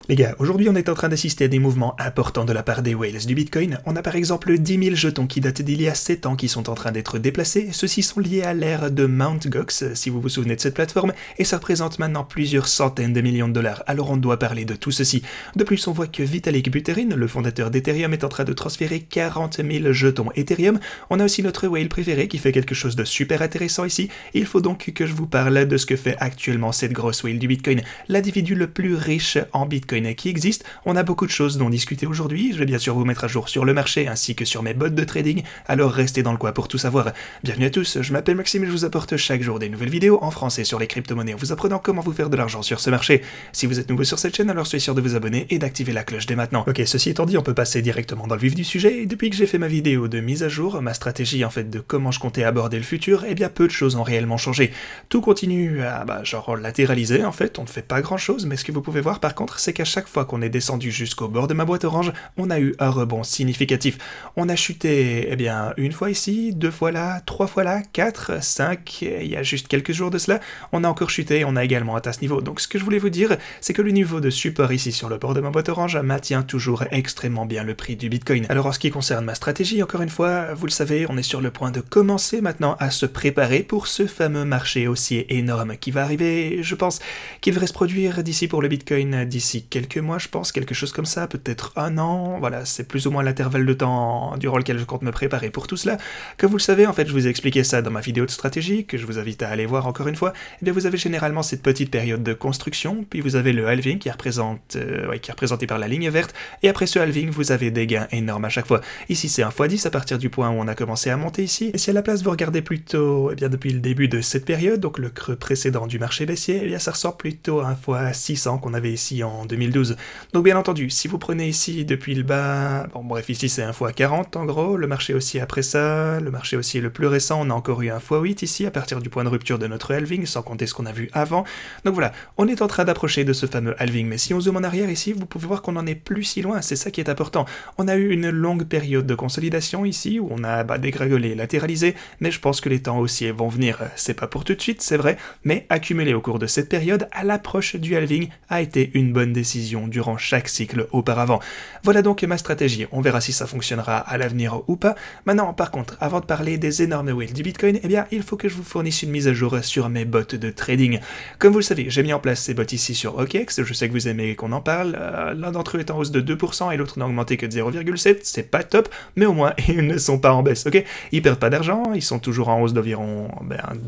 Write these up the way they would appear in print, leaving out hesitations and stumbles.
Les gars, aujourd'hui on est en train d'assister à des mouvements importants de la part des whales du Bitcoin. On a par exemple 10 000 jetons qui datent d'il y a 7 ans qui sont en train d'être déplacés. Ceux-ci sont liés à l'ère de Mt. Gox, si vous vous souvenez de cette plateforme, et ça représente maintenant plusieurs centaines de millions de dollars. Alors on doit parler de tout ceci. De plus, on voit que Vitalik Buterin, le fondateur d'Ethereum, est en train de transférer 40 000 jetons Ethereum. On a aussi notre whale préféré qui fait quelque chose de super intéressant ici. Il faut donc que je vous parle de ce que fait actuellement cette grosse whale du Bitcoin, l'individu le plus riche en Bitcoin qui existe. On a beaucoup de choses dont discuter aujourd'hui. Je vais bien sûr vous mettre à jour sur le marché ainsi que sur mes bots de trading, alors restez dans le coin pour tout savoir. Bienvenue à tous, je m'appelle Maxime et je vous apporte chaque jour des nouvelles vidéos en français sur les crypto-monnaies en vous apprenant comment vous faire de l'argent sur ce marché. Si vous êtes nouveau sur cette chaîne, alors soyez sûr de vous abonner et d'activer la cloche dès maintenant. Ok, ceci étant dit, on peut passer directement dans le vif du sujet. Et depuis que j'ai fait ma vidéo de mise à jour, ma stratégie en fait de comment je comptais aborder le futur, eh bien peu de choses ont réellement changé. Tout continue à genre latéraliser en fait, on ne fait pas grand chose, mais ce que vous pouvez voir par contre, c'est qu'à chaque fois qu'on est descendu jusqu'au bord de ma boîte orange, on a eu un rebond significatif. On a chuté, eh bien, une fois ici, 2 fois là, 3 fois là, 4, 5, il y a juste quelques jours de cela, on a encore chuté, on a également atteint ce niveau. Donc ce que je voulais vous dire, c'est que le niveau de support ici sur le bord de ma boîte orange maintient toujours extrêmement bien le prix du Bitcoin. Alors en ce qui concerne ma stratégie, encore une fois, vous le savez, on est sur le point de commencer maintenant à se préparer pour ce fameux marché haussier énorme qui va arriver, je pense qu'il devrait se produire d'ici pour le Bitcoin, d'ici quelques mois, je pense, quelque chose comme ça, peut-être un an, voilà, c'est plus ou moins l'intervalle de temps durant lequel je compte me préparer pour tout cela. Comme vous le savez, en fait, je vous ai expliqué ça dans ma vidéo de stratégie, que je vous invite à aller voir encore une fois. Eh bien, vous avez généralement cette petite période de construction, puis vous avez le halving qui est représenté par la ligne verte, et après ce halving, vous avez des gains énormes à chaque fois. Ici, c'est 1x10 à partir du point où on a commencé à monter ici, et si à la place vous regardez plutôt, eh bien, depuis le début de cette période, donc le creux précédent du marché baissier, eh bien, ça ressort plutôt à 1x600 qu'on avait ici en 2012. Donc bien entendu, si vous prenez ici depuis le bas, bon bref, ici c'est 1x40 en gros, le marché haussier après ça, le marché haussier le plus récent, on a encore eu 1x8 ici à partir du point de rupture de notre halving, sans compter ce qu'on a vu avant. Donc voilà, on est en train d'approcher de ce fameux halving, mais si on zoome en arrière ici, vous pouvez voir qu'on n'en est plus si loin, c'est ça qui est important. On a eu une longue période de consolidation ici, où on a dégringolé, latéralisé, mais je pense que les temps haussiers vont venir, c'est pas pour tout de suite, c'est vrai, mais accumuler au cours de cette période, à l'approche du halving, a été une bonne décision durant chaque cycle auparavant. Voilà donc ma stratégie, on verra si ça fonctionnera à l'avenir ou pas. Maintenant, par contre, avant de parler des énormes whales du Bitcoin, eh bien, il faut que je vous fournisse une mise à jour sur mes bots de trading. Comme vous le savez, j'ai mis en place ces bots ici sur OKEx, je sais que vous aimez qu'on en parle, l'un d'entre eux est en hausse de 2% et l'autre n'a augmenté que de 0,7, c'est pas top, mais au moins, ils ne sont pas en baisse, ok? Ils perdent pas d'argent, ils sont toujours en hausse d'environ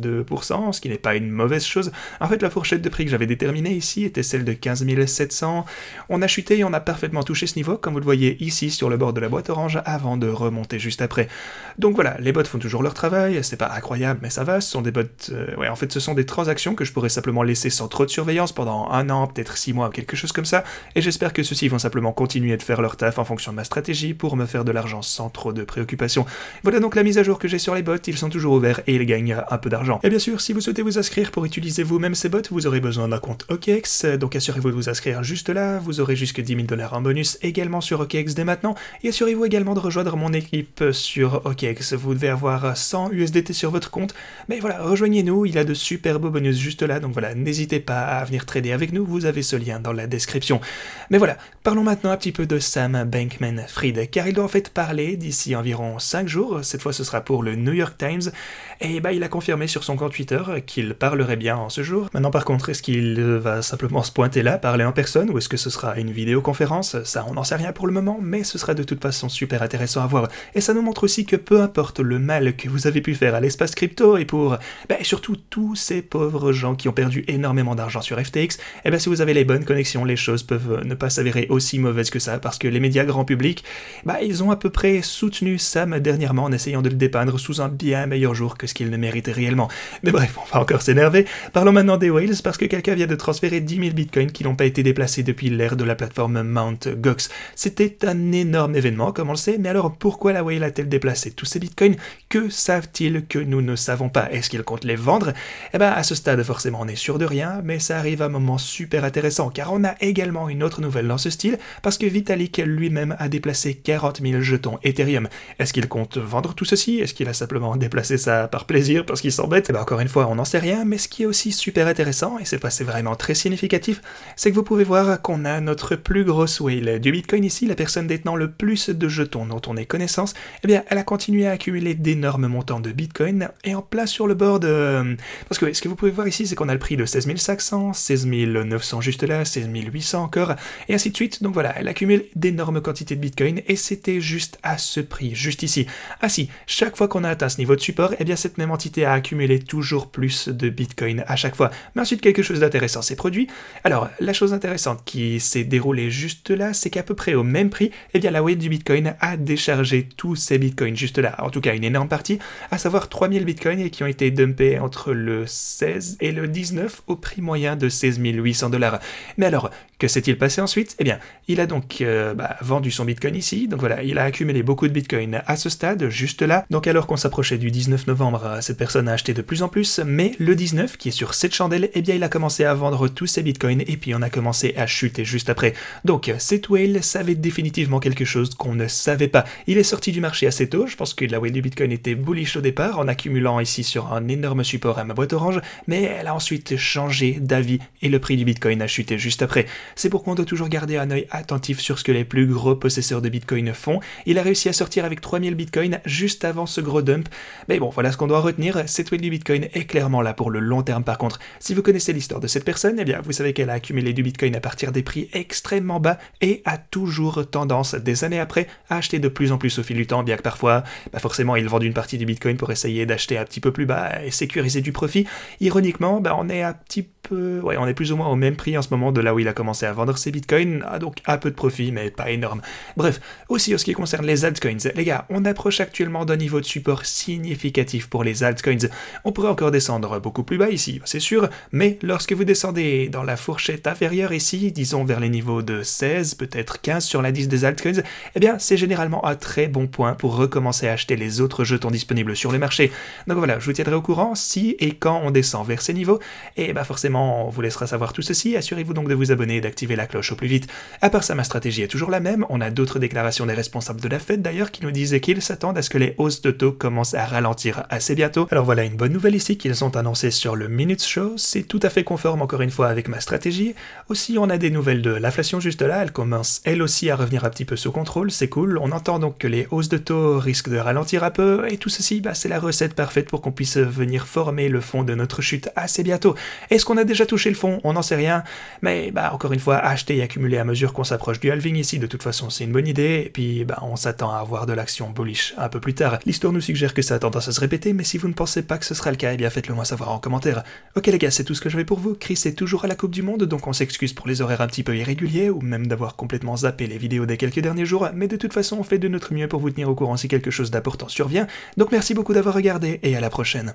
2%, ce qui n'est pas une mauvaise chose. En fait, la fourchette de prix que j'avais déterminée ici était celle de 15 700. On a chuté et on a parfaitement touché ce niveau, comme vous le voyez ici sur le bord de la boîte orange, avant de remonter juste après. Donc voilà, les bots font toujours leur travail, c'est pas incroyable, mais ça va, ce sont des bots... en fait, ce sont des transactions que je pourrais simplement laisser sans trop de surveillance pendant un an, peut-être 6 mois, quelque chose comme ça, et j'espère que ceux-ci vont simplement continuer de faire leur taf en fonction de ma stratégie pour me faire de l'argent sans trop de préoccupations. Voilà donc la mise à jour que j'ai sur les bots, ils sont toujours ouverts et ils gagnent un peu d'argent. Et bien sûr, si vous souhaitez vous inscrire pour utiliser vous-même ces bots, vous aurez besoin d'un compte OKEx, donc assurez-vous de vous inscrire juste là, vous aurez jusque 10 000 $ en bonus également sur OKEx dès maintenant, et assurez-vous également de rejoindre mon équipe sur OKEx. Vous devez avoir 100 USDT sur votre compte, mais voilà, rejoignez-nous, il a de super beaux bonus juste là, donc voilà, n'hésitez pas à venir trader avec nous, vous avez ce lien dans la description. Mais voilà, parlons maintenant un petit peu de Sam Bankman-Fried, car il doit en fait parler d'ici environ 5 jours, cette fois ce sera pour le New York Times, et il a confirmé sur son compte Twitter qu'il parlerait bien en ce jour. Maintenant par contre, est-ce qu'il va simplement se pointer là, parler en personne, ou est-ce que ce sera une vidéoconférence? Ça, on n'en sait rien pour le moment, mais ce sera de toute façon super intéressant à voir. Et ça nous montre aussi que peu importe le mal que vous avez pu faire à l'espace crypto, et pour, surtout tous ces pauvres gens qui ont perdu énormément d'argent sur FTX, si vous avez les bonnes connexions, les choses peuvent ne pas s'avérer aussi mauvaises que ça, parce que les médias grand public, ils ont à peu près soutenu Sam dernièrement en essayant de le dépeindre sous un bien meilleur jour que ce qu'il ne méritait réellement. Mais bref, on va encore s'énerver. Parlons maintenant des whales, parce que quelqu'un vient de transférer 10 000 bitcoins qui n'ont pas été déplacés depuis l'ère de la plateforme Mt. Gox. C'était un énorme événement, comme on le sait, mais alors pourquoi la whale a-t-elle déplacé tous ces bitcoins? Que savent-ils que nous ne savons pas? Est-ce qu'ils comptent les vendre? À ce stade, forcément, on est sûr de rien, mais ça arrive à un moment super intéressant, car on a également une autre nouvelle dans ce style, parce que Vitalik lui-même a déplacé 40 000 jetons Ethereum. Est-ce qu'il compte vendre tout ceci? Est-ce qu'il a simplement déplacé ça par plaisir, parce qu'il s'embête? Encore une fois, on n'en sait rien, mais ce qui est aussi super intéressant, et c'est vraiment très significatif, c'est que vous pouvez voir voir qu'on a notre plus grosse whale du Bitcoin ici, la personne détenant le plus de jetons dont on ait connaissance, eh bien, elle a continué à accumuler d'énormes montants de Bitcoin, et en place sur le board, parce que ce que vous pouvez voir ici, c'est qu'on a le prix de 16 500, 16 900 juste là, 16 800 encore, et ainsi de suite. Donc voilà, elle accumule d'énormes quantités de Bitcoin, et c'était juste à ce prix, juste ici. Ah si, chaque fois qu'on a atteint ce niveau de support, eh bien cette même entité a accumulé toujours plus de Bitcoin à chaque fois. Mais ensuite, quelque chose d'intéressant s'est produit. Alors, la chose intéressante qui s'est déroulée juste là, c'est qu'à peu près au même prix, eh bien la whale du Bitcoin a déchargé tous ses Bitcoins juste là. En tout cas, une énorme partie, à savoir 3000 Bitcoins qui ont été dumpés entre le 16 et le 19 au prix moyen de 16 800 $. Mais alors, que s'est-il passé ensuite? Eh bien, il a donc vendu son Bitcoin ici. Donc voilà, il a accumulé beaucoup de Bitcoin à ce stade, juste là. Donc alors qu'on s'approchait du 19 novembre, cette personne a acheté de plus en plus, mais le 19, qui est sur cette chandelle, eh bien il a commencé à vendre tous ses Bitcoins et puis on a commencé à chuter juste après. Donc cette whale savait définitivement quelque chose qu'on ne savait pas. Il est sorti du marché assez tôt, je pense que la whale du Bitcoin était bullish au départ, en accumulant ici sur un énorme support à ma boîte orange, mais elle a ensuite changé d'avis et le prix du Bitcoin a chuté juste après. C'est pourquoi on doit toujours garder un œil attentif sur ce que les plus gros possesseurs de Bitcoin font. Il a réussi à sortir avec 3000 Bitcoin juste avant ce gros dump. Mais bon, voilà ce qu'on doit retenir, cette whale du Bitcoin est clairement là pour le long terme par contre. Si vous connaissez l'histoire de cette personne, eh bien vous savez qu'elle a accumulé du Bitcoin à partir des prix extrêmement bas et a toujours tendance, des années après, à acheter de plus en plus au fil du temps, bien que parfois, forcément, ils vendent une partie du Bitcoin pour essayer d'acheter un petit peu plus bas et sécuriser du profit. Ironiquement, on est on est plus ou moins au même prix en ce moment de là où il a commencé à vendre ses bitcoins, donc un peu de profit, mais pas énorme. Bref, aussi en ce qui concerne les altcoins, les gars, on approche actuellement d'un niveau de support significatif pour les altcoins. On pourrait encore descendre beaucoup plus bas ici, c'est sûr, mais lorsque vous descendez dans la fourchette inférieure ici, disons vers les niveaux de 16, peut-être 15 sur l'indice des altcoins, eh bien c'est généralement un très bon point pour recommencer à acheter les autres jetons disponibles sur le marché. Donc voilà, je vous tiendrai au courant si et quand on descend vers ces niveaux, et forcément on vous laissera savoir tout ceci, assurez-vous donc de vous abonner et d'activer la cloche au plus vite. À part ça, ma stratégie est toujours la même, on a d'autres déclarations des responsables de la Fed d'ailleurs qui nous disent qu'ils s'attendent à ce que les hausses de taux commencent à ralentir assez bientôt. Alors voilà une bonne nouvelle ici qu'ils ont annoncé sur le Minutes Show, c'est tout à fait conforme encore une fois avec ma stratégie. Aussi on a des nouvelles de l'inflation juste là, elle commence elle aussi à revenir un petit peu sous contrôle, c'est cool, on entend donc que les hausses de taux risquent de ralentir un peu, et tout ceci c'est la recette parfaite pour qu'on puisse venir former le fond de notre chute assez bientôt. Est-ce qu'on a déjà touché le fond? On n'en sait rien, mais encore une fois, acheter et accumuler à mesure qu'on s'approche du halving ici, de toute façon c'est une bonne idée, et puis on s'attend à avoir de l'action bullish un peu plus tard. L'histoire nous suggère que ça a tendance à se répéter, mais si vous ne pensez pas que ce sera le cas, eh bien faites-le moi savoir en commentaire. Ok les gars, c'est tout ce que j'avais pour vous, Chris est toujours à la Coupe du Monde, donc on s'excuse pour les horaires un petit peu irréguliers, ou même d'avoir complètement zappé les vidéos des quelques derniers jours, mais de toute façon on fait de notre mieux pour vous tenir au courant si quelque chose d'important survient, donc merci beaucoup d'avoir regardé, et à la prochaine.